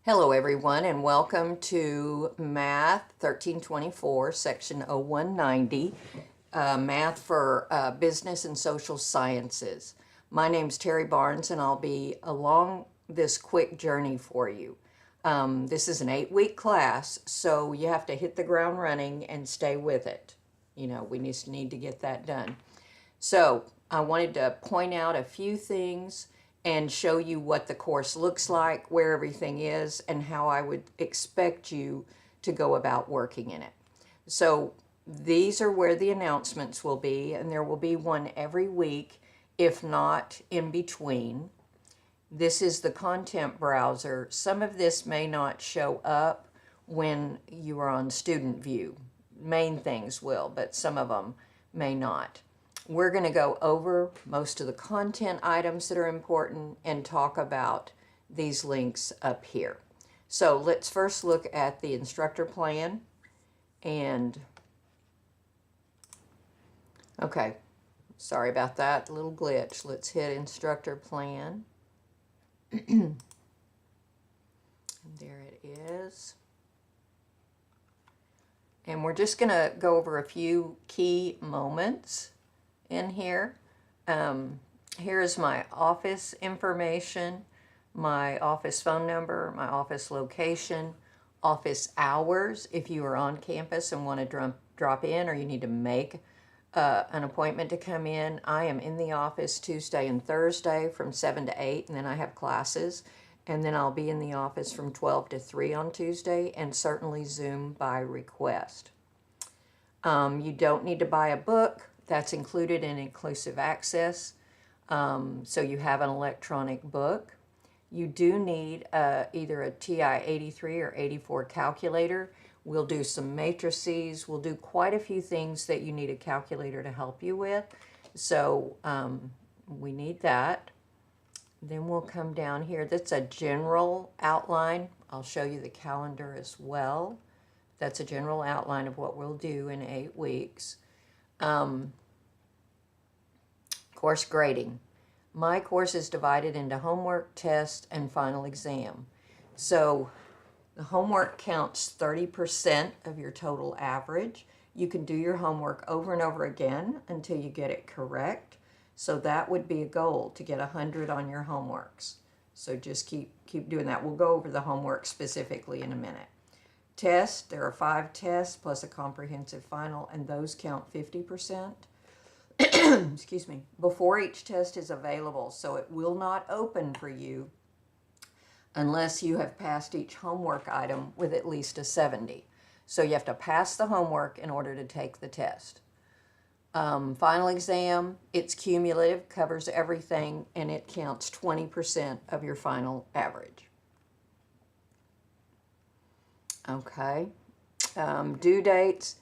Hello everyone, and welcome to Math 1324, Section 0190, Math for Business and Social Sciences. My name's Terry Barnes, and I'll be along this quick journey for you. This is an 8-week class, so you have to hit the ground running and stay with it. You know, we just need to get that done. So I wanted to point out a few things and show you what the course looks like, where everything is, and how I would expect you to go about working in it. So these are where the announcements will be, and there will be one every week, if not in between. This is the content browser. Some of this may not show up when you are on student view. Main things will, but some of them may not. We're going to go over most of the content items that are important and talk about these links up here. So let's first look at the instructor plan. And, okay, sorry about that, little glitch. Let's hit instructor plan. And there it is. And we're just going to go over a few key moments in here. Here is my office information, my office phone number, my office location, office hours if you are on campus and want to drop in, or you need to make an appointment to come in. I am in the office Tuesday and Thursday from 7 to 8, and then I have classes. And then I'll be in the office from 12 to 3 on Tuesday, and certainly Zoom by request. You don't need to buy a book. That's included in Inclusive Access, so you have an electronic book. You do need either a TI 83 or 84 calculator. We'll do some matrices. We'll do quite a few things that you need a calculator to help you with, so we need that. Then we'll come down here. That's a general outline. I'll show you the calendar as well. That's a general outline of what we'll do in 8 weeks. Course grading. My course is divided into homework, test, and final exam. So the homework counts 30% of your total average. You can do your homework over and over again until you get it correct. So that would be a goal, to get 100 on your homeworks. So just keep doing that. We'll go over the homework specifically in a minute. Tests, there are 5 tests plus a comprehensive final, and those count 50%. Excuse me, before each test is available, so it will not open for you unless you have passed each homework item with at least a 70. So you have to pass the homework in order to take the test. Final exam, it's cumulative, covers everything, and it counts 20% of your final average. Okay, due dates.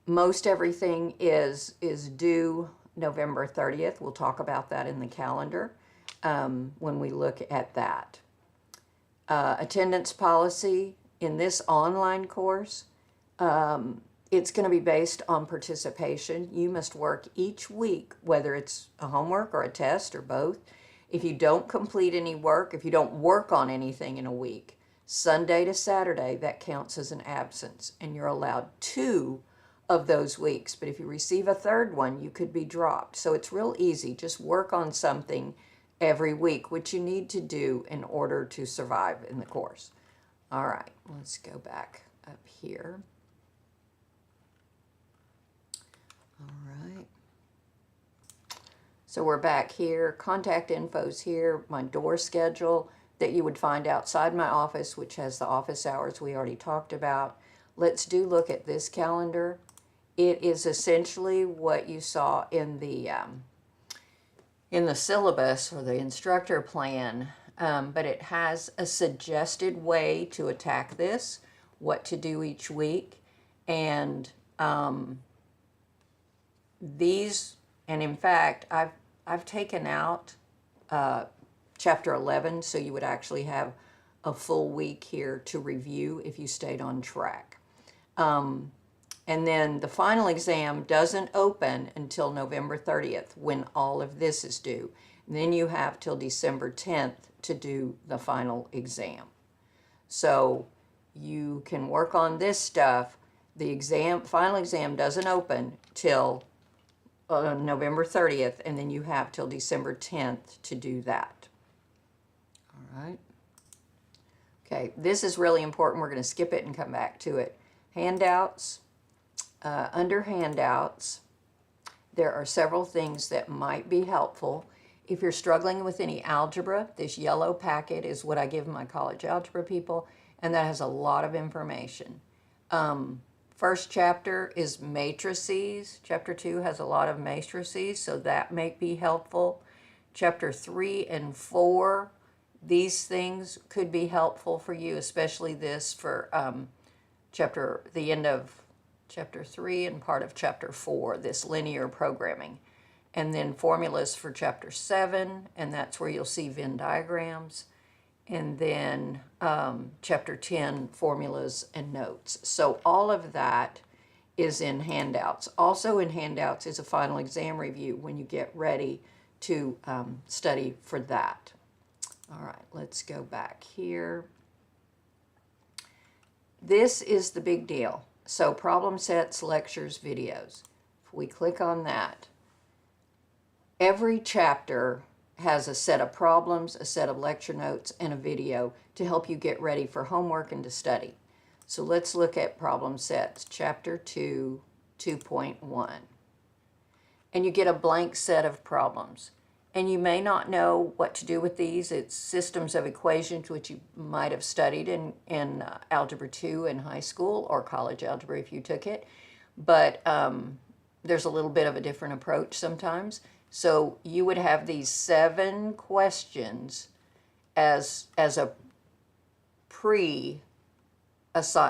Most everything is due November 30th. We'll talk about that in the calendar when we look at that. Attendance policy in this online course, it's going to be based on participation. You must work each week, whether it's a homework or a test or both. If you don't complete any work, if you don't work on anything in a week, Sunday to Saturday, that counts as an absence, and you're allowed 2 of those weeks. But if you receive a third one, you could be dropped. So it's real easy. Just work on something every week, which you need to do in order to survive in the course. All right, let's go back up here. All right. So we're back here. Contact info's here. My door schedule that you would find outside my office, which has the office hours we already talked about. Let's look at this calendar. It is essentially what you saw in the syllabus or the instructor plan, but it has a suggested way to attack this, what to do each week, and these, and in fact, I've taken out chapter 11, so you would actually have a full week here to review if you stayed on track. And then the final exam doesn't open until November 30th when all of this is due. And then you have till December 10th to do the final exam. So you can work on this stuff. The final exam doesn't open till November 30th, and then you have till December 10th to do that. All right. Okay, this is really important. We're going to skip it and come back to it. Handouts. Under handouts, there are several things that might be helpful. If you're struggling with any algebra, this yellow packet is what I give my college algebra people, and that has a lot of information. First chapter is matrices. Chapter 2 has a lot of matrices, so that may be helpful. Chapter 3 and 4, these things could be helpful for you, especially this for the end of Chapter 3 and part of Chapter 4, this linear programming. And then formulas for Chapter 7, and that's where you'll see Venn diagrams. And then Chapter 10, formulas and notes. So all of that is in handouts. Also in handouts is a final exam review when you get ready to study for that. All right, let's go back here. This is the big deal. So problem sets, lectures, videos. If we click on that, every chapter has a set of problems, a set of lecture notes, and a video to help you get ready for homework and to study. So let's look at problem sets, Chapter 2, 2.1. And you get a blank set of problems. And you may not know what to do with these. It's systems of equations, which you might have studied in Algebra 2 in high school, or college algebra if you took it. But there's a little bit of a different approach sometimes. So you would have these 7 questions as a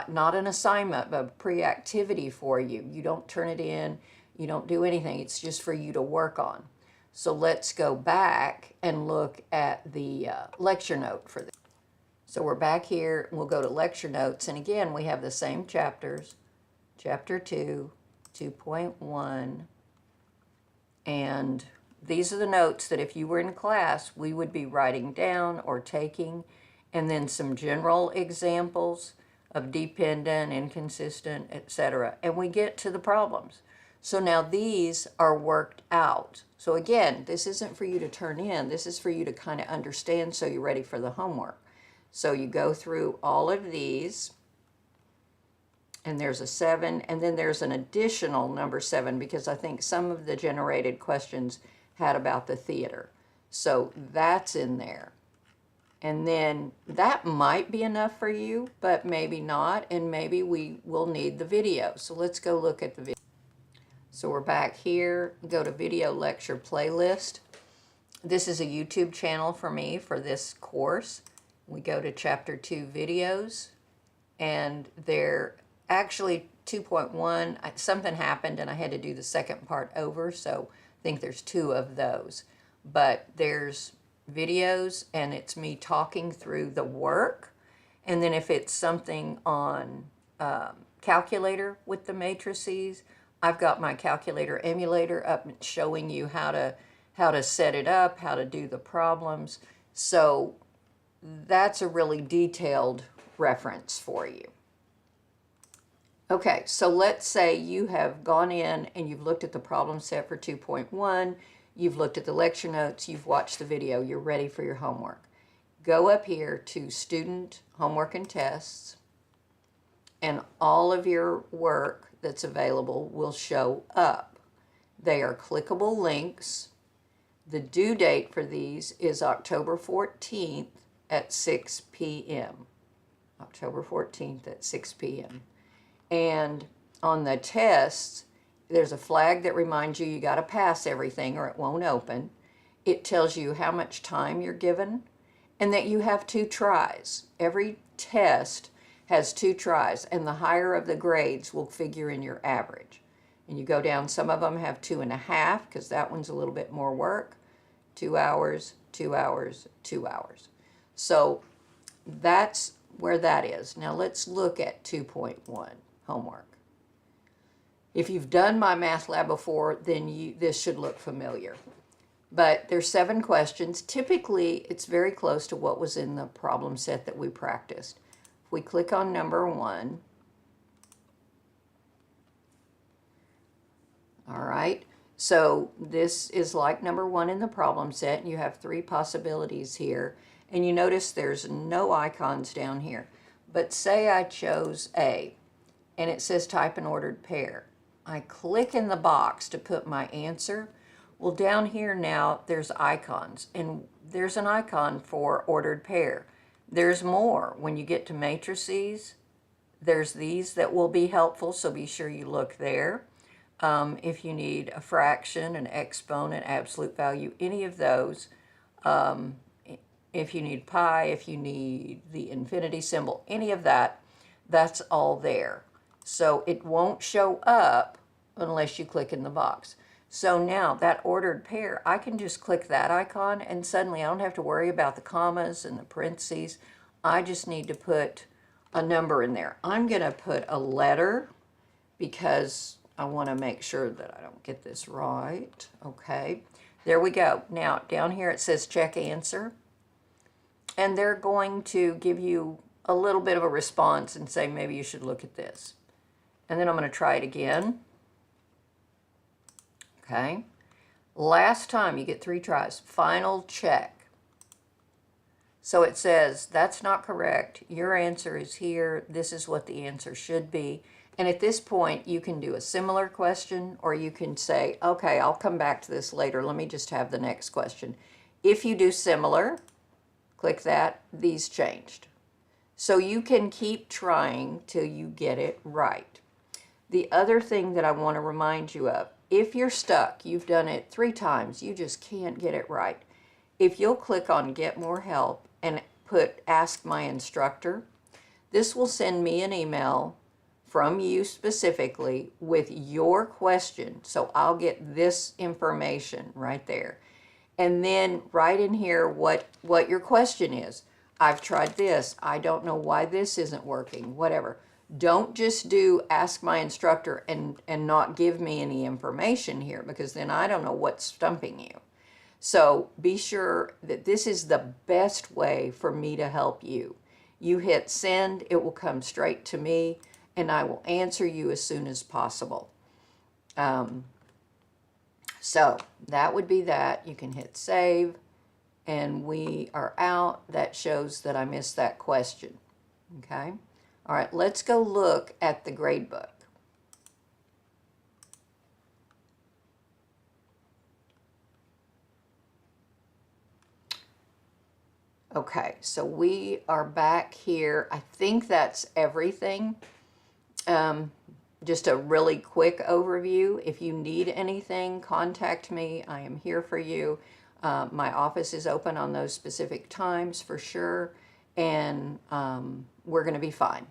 not an assignment, but a pre-activity for you. You don't turn it in, you don't do anything. It's just for you to work on. So let's go back and look at the lecture note for this. So we're back here, and we'll go to lecture notes. And again, we have the same chapters, Chapter 2, 2.1. And these are the notes that if you were in class, we would be writing down or taking. And then some general examples of dependent, inconsistent, etc. And we get to the problems. So now these are worked out. So again, this isn't for you to turn in. This is for you to kind of understand so you're ready for the homework. So you go through all of these, and there's a 7, and then there's an additional number 7 because I think some of the generated questions had about the theater. So that's in there. And then that might be enough for you, but maybe not, and maybe we will need the video. So let's go look at the video. So we're back here, go to video lecture playlist. This is a YouTube channel for me for this course. We go to Chapter 2 videos, and they're actually 2.1. Something happened and I had to do the second part over, so I think there's 2 of those. But there's videos, and it's me talking through the work. And then if it's something on calculator with the matrices, I've got my calculator emulator up showing you how to set it up, how to do the problems. So that's a really detailed reference for you. Okay, so let's say you have gone in and you've looked at the problem set for 2.1, you've looked at the lecture notes, you've watched the video, you're ready for your homework. Go up here to Student Homework and Tests, and all of your work that's available will show up. They are clickable links. The due date for these is October 14th at 6 p.m. October 14th at 6 p.m. And on the tests, there's a flag that reminds you got to pass everything or it won't open. It tells you how much time you're given and that you have 2 tries. Every test has 2 tries, and the higher of the grades will figure in your average. And you go down, some of them have 2.5 because that one's a little bit more work. 2 hours, 2 hours, 2 hours. So that's where that is. Now let's look at 2.1 homework. If you've done My Math Lab before, then this should look familiar. But there's 7 questions. Typically, it's very close to what was in the problem set that we practiced. If we click on number 1, all right, so this is like number 1 in the problem set, and you have 3 possibilities here. And you notice there's no icons down here. But say I chose A, and it says type an ordered pair. I click in the box to put my answer. Well, down here now, there's icons, and there's an icon for ordered pair. There's more. When you get to matrices, there's these that will be helpful, so be sure you look there. If you need a fraction, an exponent, absolute value, any of those. If you need pi, if you need the infinity symbol, any of that, that's all there. So it won't show up unless you click in the box. So now that ordered pair, I can just click that icon and suddenly I don't have to worry about the commas and the parentheses. I just need to put a number in there. I'm going to put a letter because I want to make sure that I don't get this right. Okay, there we go. Now down here it says check answer. And they're going to give you a little bit of a response and say maybe you should look at this. And then I'm going to try it again. Okay. Last time, you get 3 tries. Final check. So it says, that's not correct. Your answer is here. This is what the answer should be. And at this point, you can do a similar question, or you can say, okay, I'll come back to this later. Let me just have the next question. If you do similar, click that, these changed. So you can keep trying till you get it right. The other thing that I want to remind you of, if you're stuck, you've done it 3 times, you just can't get it right. If you'll click on Get More Help and put Ask My Instructor, this will send me an email from you specifically with your question. So I'll get this information right there. And then write in here what your question is. I've tried this. I don't know why this isn't working, whatever. Don't just do Ask My Instructor and not give me any information here, because then I don't know what's stumping you. So be sure that this is the best way for me to help you. You hit send, it will come straight to me, and I will answer you as soon as possible. So that would be that. You can hit save, and we are out. That shows that I missed that question. Okay? All right, let's go look at the gradebook. Okay, so we are back here. I think that's everything. Just a really quick overview. If you need anything, contact me. I am here for you. My office is open on those specific times for sure, and we're going to be fine.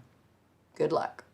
Good luck.